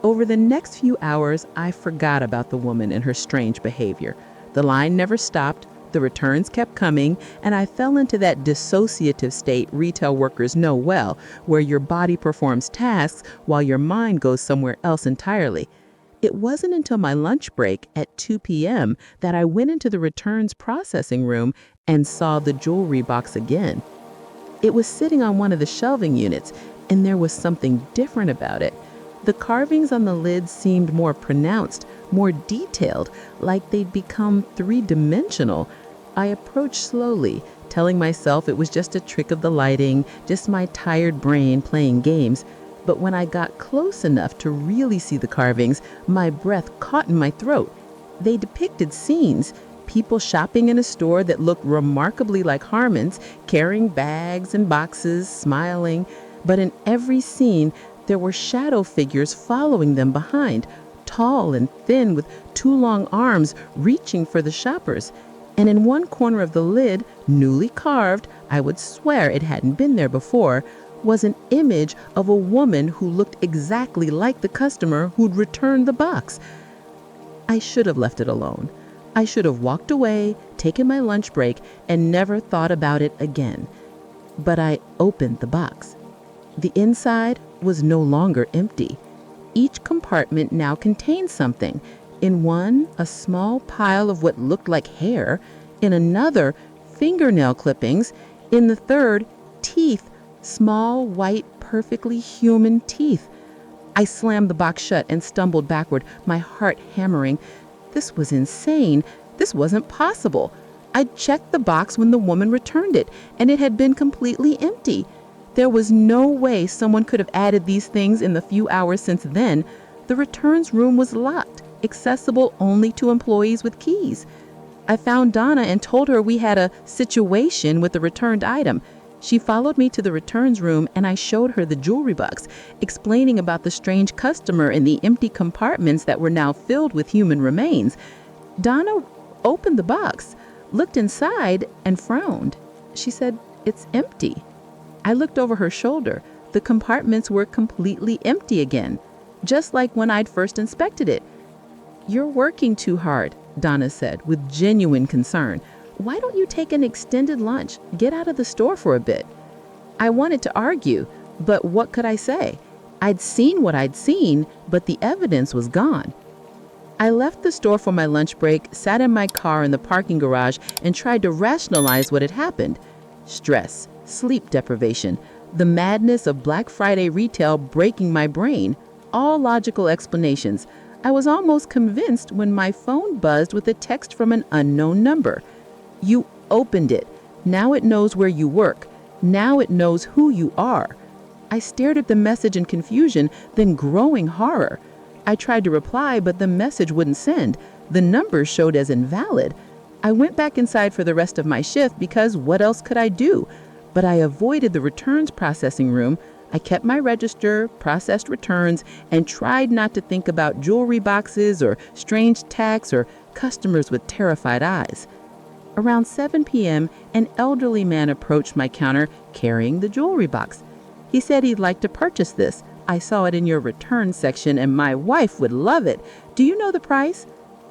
S1: Over the next few hours, I forgot about the woman and her strange behavior. The line never stopped, the returns kept coming, and I fell into that dissociative state retail workers know well, where your body performs tasks while your mind goes somewhere else entirely. It wasn't until my lunch break at 2 p.m. that I went into the returns processing room and saw the jewelry box again. It was sitting on one of the shelving units, and there was something different about it. The carvings on the lid seemed more pronounced, more detailed, like they'd become three-dimensional. I approached slowly, telling myself it was just a trick of the lighting, just my tired brain playing games. But when I got close enough to really see the carvings, my breath caught in my throat. They depicted scenes, people shopping in a store that looked remarkably like Harmon's, carrying bags and boxes, smiling. But in every scene, there were shadow figures following them behind, tall and thin with 2 long arms reaching for the shoppers. And in one corner of the lid, newly carved, I would swear it hadn't been there before, was an image of a woman who looked exactly like the customer who'd returned the box. I should have left it alone. I should have walked away, taken my lunch break, and never thought about it again. But I opened the box. The inside was no longer empty. Each compartment now contained something. In one, a small pile of what looked like hair. In another, fingernail clippings. In the third, teeth. Small, white, perfectly human teeth. I slammed the box shut and stumbled backward, my heart hammering. This was insane. This wasn't possible. I'd checked the box when the woman returned it, and it had been completely empty. There was no way someone could have added these things in the few hours since then. The returns room was locked, accessible only to employees with keys. I found Donna and told her we had a situation with the returned item. She followed me to the returns room and I showed her the jewelry box, explaining about the strange customer and the empty compartments that were now filled with human remains. Donna opened the box, looked inside, and frowned. She said, "It's empty." I looked over her shoulder. The compartments were completely empty again, just like when I'd first inspected it. "You're working too hard," Donna said with genuine concern. "Why don't you take an extended lunch? Get out of the store for a bit." I wanted to argue, but what could I say? I'd seen what I'd seen, but the evidence was gone. I left the store for my lunch break, sat in my car in the parking garage, and tried to rationalize what had happened. Stress, sleep deprivation, the madness of Black Friday retail breaking my brain, all logical explanations. I was almost convinced when my phone buzzed with a text from an unknown number. "You opened it. Now it knows where you work. Now it knows who you are." I stared at the message in confusion, then growing horror. I tried to reply, but the message wouldn't send. The number showed as invalid. I went back inside for the rest of my shift because what else could I do? But I avoided the returns processing room. I kept my register, processed returns, and tried not to think about jewelry boxes or strange tax or customers with terrified eyes. Around 7 p.m., an elderly man approached my counter carrying the jewelry box. He said he'd like to purchase this. "I saw it in your return section and my wife would love it. Do you know the price?"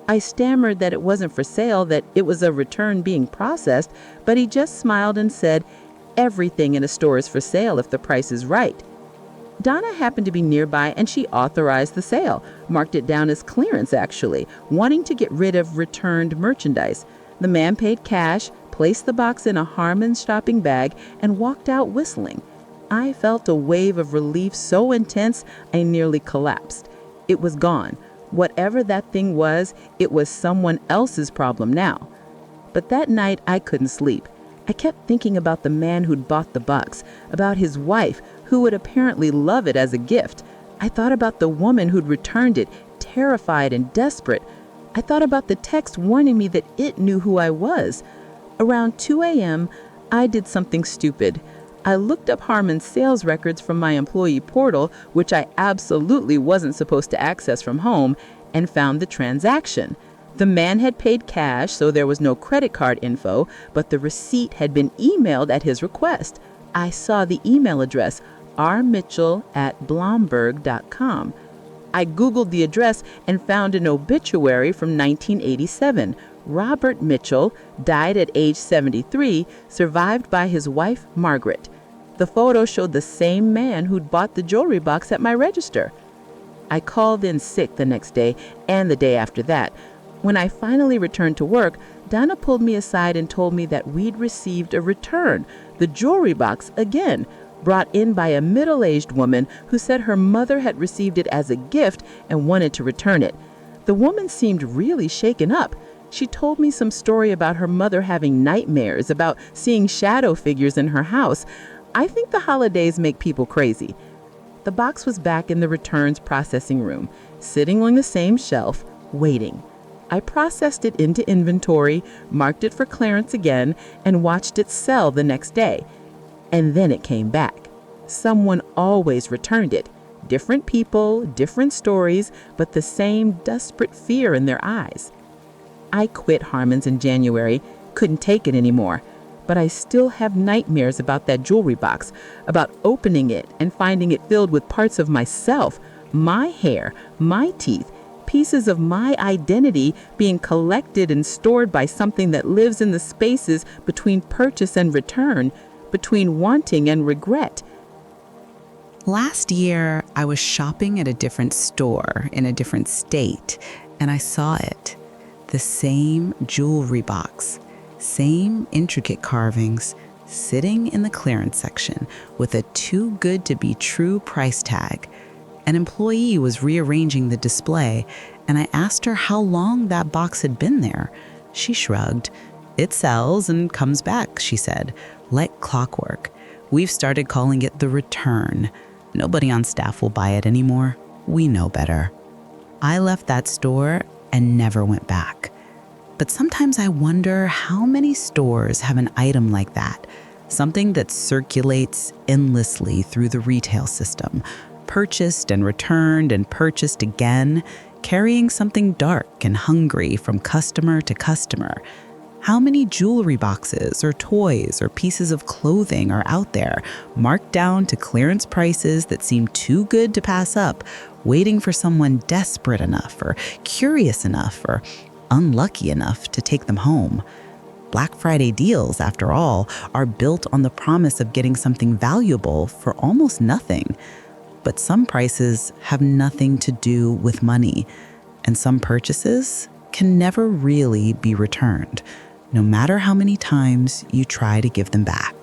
S1: I stammered that it wasn't for sale, that it was a return being processed, but he just smiled and said, "Everything in a store is for sale if the price is right." Donna happened to be nearby and she authorized the sale, marked it down as clearance actually, wanting to get rid of returned merchandise. The man paid cash, placed the box in a Harmon's shopping bag, and walked out whistling. I felt a wave of relief so intense I nearly collapsed. It was gone. Whatever that thing was, it was someone else's problem now. But that night I couldn't sleep. I kept thinking about the man who'd bought the box, about his wife, who would apparently love it as a gift. I thought about the woman who'd returned it, terrified and desperate. I thought about the text warning me that it knew who I was. Around 2 a.m., I did something stupid. I looked up Harmon's sales records from my employee portal, which I absolutely wasn't supposed to access from home, and found the transaction. The man had paid cash, so there was no credit card info, but the receipt had been emailed at his request. I saw the email address, rmitchell@blomberg.com. I Googled the address and found an obituary from 1987. Robert Mitchell died at age 73, survived by his wife, Margaret. The photo showed the same man who'd bought the jewelry box at my register. I called in sick the next day and the day after that. When I finally returned to work, Donna pulled me aside and told me that we'd received a return, the jewelry box again, brought in by a middle-aged woman who said her mother had received it as a gift and wanted to return it. The woman seemed really shaken up. She told me some story about her mother having nightmares, about seeing shadow figures in her house. I think the holidays make people crazy. The box was back in the returns processing room, sitting on the same shelf, waiting. I processed it into inventory, marked it for clearance again, and watched it sell the next day. And then it came back. Someone always returned it. Different people, different stories, but the same desperate fear in their eyes. I quit Harmon's in January, couldn't take it anymore. But I still have nightmares about that jewelry box, about opening it and finding it filled with parts of myself, my hair, my teeth, pieces of my identity being collected and stored by something that lives in the spaces between purchase and return, between wanting and regret.
S3: Last year, I was shopping at a different store in a different state, and I saw it. The same jewelry box, same intricate carvings, sitting in the clearance section with a too good to be true price tag. An employee was rearranging the display, and I asked her how long that box had been there. She shrugged. "It sells and comes back," she said, "like clockwork. We've started calling it the return. Nobody on staff will buy it anymore. We know better." I left that store and never went back. But sometimes I wonder how many stores have an item like that, something that circulates endlessly through the retail system, purchased and returned and purchased again, carrying something dark and hungry from customer to customer. How many jewelry boxes or toys or pieces of clothing are out there, marked down to clearance prices that seem too good to pass up, waiting for someone desperate enough or curious enough or unlucky enough to take them home? Black Friday deals, after all, are built on the promise of getting something valuable for almost nothing. But some prices have nothing to do with money, and some purchases can never really be returned, no matter how many times you try to give them back.